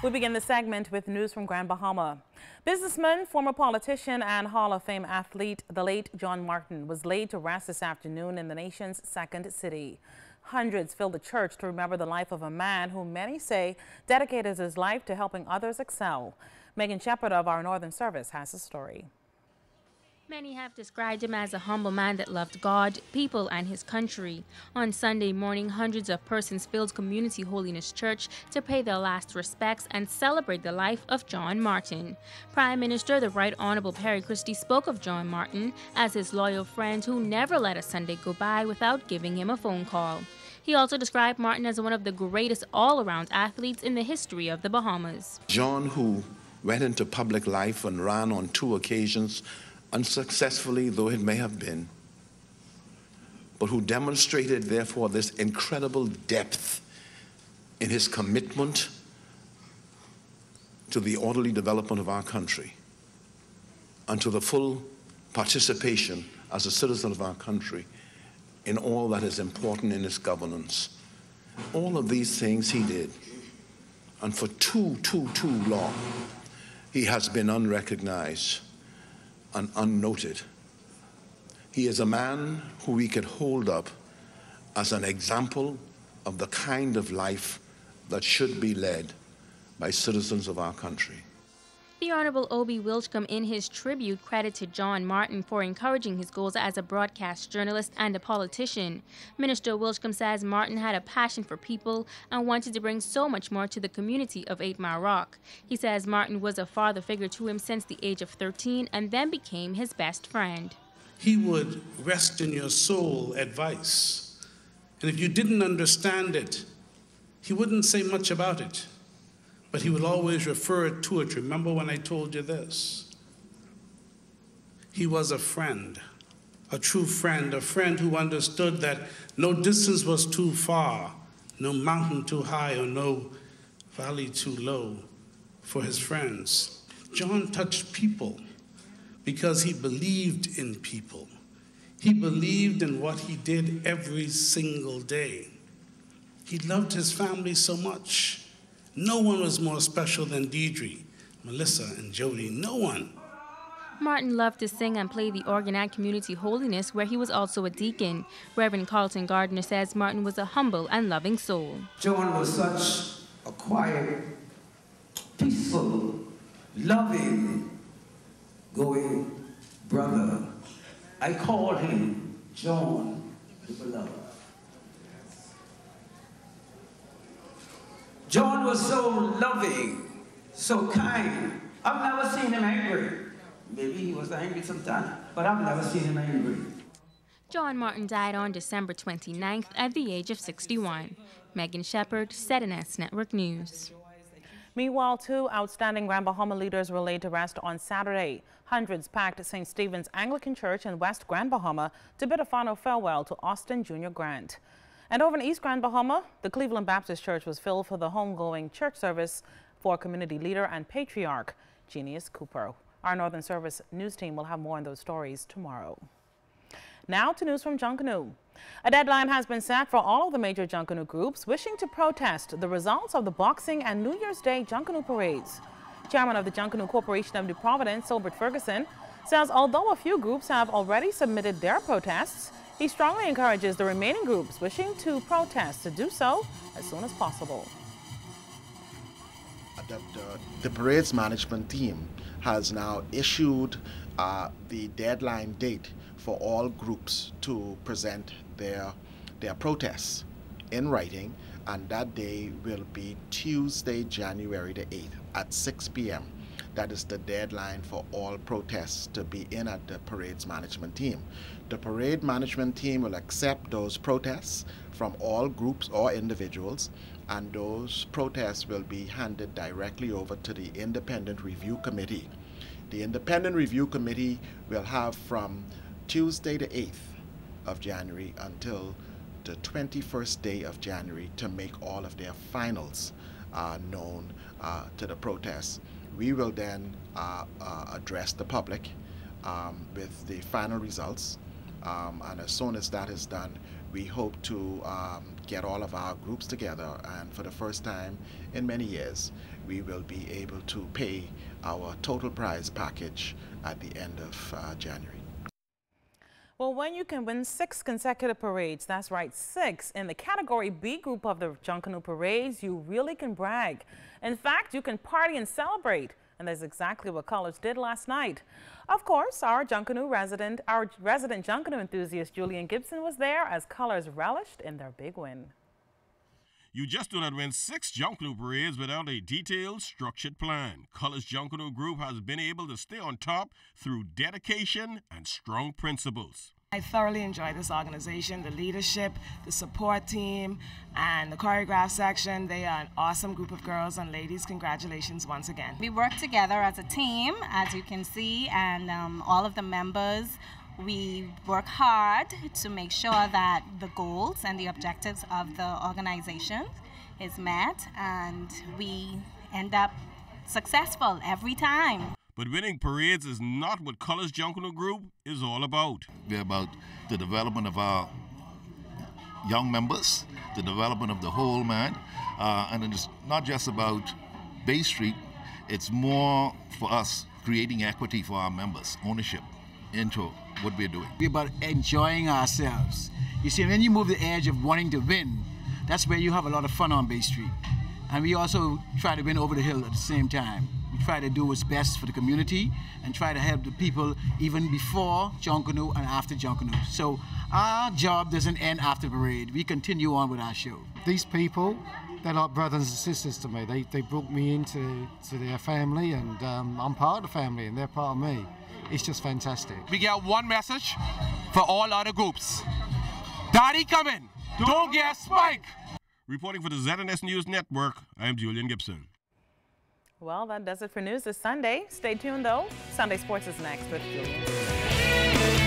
We begin the segment with news from Grand Bahama. Businessman, former politician, and Hall of Fame athlete, the late John Martin, was laid to rest this afternoon in the nation's second city. Hundreds filled the church to remember the life of a man who many say dedicated his life to helping others excel. Megan Shepard of our Northern Service has the story. Many have described him as a humble man that loved God, people, and his country. On Sunday morning, hundreds of persons filled Community Holiness Church to pay their last respects and celebrate the life of John Martin. Prime Minister, the Right Honorable Perry Christie, spoke of John Martin as his loyal friend who never let a Sunday go by without giving him a phone call. He also described Martin as one of the greatest all-around athletes in the history of the Bahamas. John, who went into public life and ran on 2 occasions, unsuccessfully though it may have been, but who demonstrated, therefore, this incredible depth in his commitment to the orderly development of our country and to the full participation as a citizen of our country in all that is important in its governance. All of these things he did, and for too long, he has been unrecognized and unnoted. He is a man who we could hold up as an example of the kind of life that should be led by citizens of our country. The Honorable O.B. Wilchcombe, in his tribute, credited John Martin for encouraging his goals as a broadcast journalist and a politician. Minister Wilchcombe says Martin had a passion for people and wanted to bring so much more to the community of 8 Mile Rock. He says Martin was a father figure to him since the age of 13 and then became his best friend. He would rest in your soul advice. And if you didn't understand it, he wouldn't say much about it. But he would always refer to it. Remember when I told you this? He was a friend, a true friend, a friend who understood that no distance was too far, no mountain too high, or no valley too low for his friends. John touched people because he believed in people. He believed in what he did every single day. He loved his family so much. No one was more special than Deirdre, Melissa, and Jody. No one. Martin loved to sing and play the organ at Community Holiness, where he was also a deacon. Reverend Carlton Gardner says Martin was a humble and loving soul. John was such a quiet, peaceful, loving, going brother. I called him John the Beloved. John was so loving, so kind. I've never seen him angry. Maybe he was angry sometime, but I've never seen him angry. John Martin died on December 29th at the age of 61. Megan Shepard, ZNS Network News. Meanwhile, 2 outstanding Grand Bahama leaders were laid to rest on Saturday. Hundreds packed St. Stephen's Anglican Church in West Grand Bahama to bid a final farewell to Austin Jr. Grant. And over in East Grand Bahama, the Cleveland Baptist Church was filled for the homegoing church service for community leader and patriarch Genius Cooper. Our Northern Service news team will have more on those stories tomorrow. Now to news from Junkanoo. A deadline has been set for all of the major Junkanoo groups wishing to protest the results of the Boxing and New Year's Day Junkanoo parades. Chairman of the Junkanoo Corporation of New Providence, Silbert Ferguson, says although a few groups have already submitted their protests, he strongly encourages the remaining groups wishing to protest to do so as soon as possible. The parade's management team has now issued the deadline date for all groups to present their protests in writing, and that day will be Tuesday, January the 8th at 6 p.m. That is the deadline for all protests to be in at the parade's management team. The parade management team will accept those protests from all groups or individuals, and those protests will be handed directly over to the Independent Review Committee. The Independent Review Committee will have from Tuesday the 8th of January until the 21st day of January to make all of their finals known to the protests. We will then address the public with the final results, and as soon as that is done, we hope to get all of our groups together, and for the first time in many years, we will be able to pay our total prize package at the end of January. Well, when you can win 6 consecutive parades, that's right, 6, in the Category B group of the Junkanoo parades, you really can brag. In fact, you can party and celebrate, and that's exactly what Colors did last night. Of course, our resident Junkanoo enthusiast Julian Gibson was there as Colors relished in their big win. You just do not win 6 Junkanoo parades without a detailed, structured plan. Colors Junkanoo Group has been able to stay on top through dedication and strong principles. I thoroughly enjoy this organization, the leadership, the support team, and the choreograph section. They are an awesome group of girls and ladies. Congratulations once again. We work together as a team, as you can see, and all of the members, we work hard to make sure that the goals and the objectives of the organization is met, and we end up successful every time. But winning parades is not what Colors Junkanoo Group is all about. We're about the development of our young members, the development of the whole man, and it's not just about Bay Street, it's more for us creating equity for our members, ownership into what we're doing. We're about enjoying ourselves. You see, when you move the edge of wanting to win, that's where you have a lot of fun on Bay Street. And we also try to win over the hill at the same time. We try to do what's best for the community and try to help the people even before Junkanoo and after Junkanoo. So our job doesn't end after the parade. We continue on with our show. These people, they're like brothers and sisters to me. They brought me into their family, and I'm part of the family and they're part of me. It's just fantastic. We get one message for all other groups. Daddy coming, don't get spiked. Reporting for the ZNS News Network, I'm Julian Gibson. Well, that does it for news this Sunday. Stay tuned, though. Sunday Sports is next with Julian.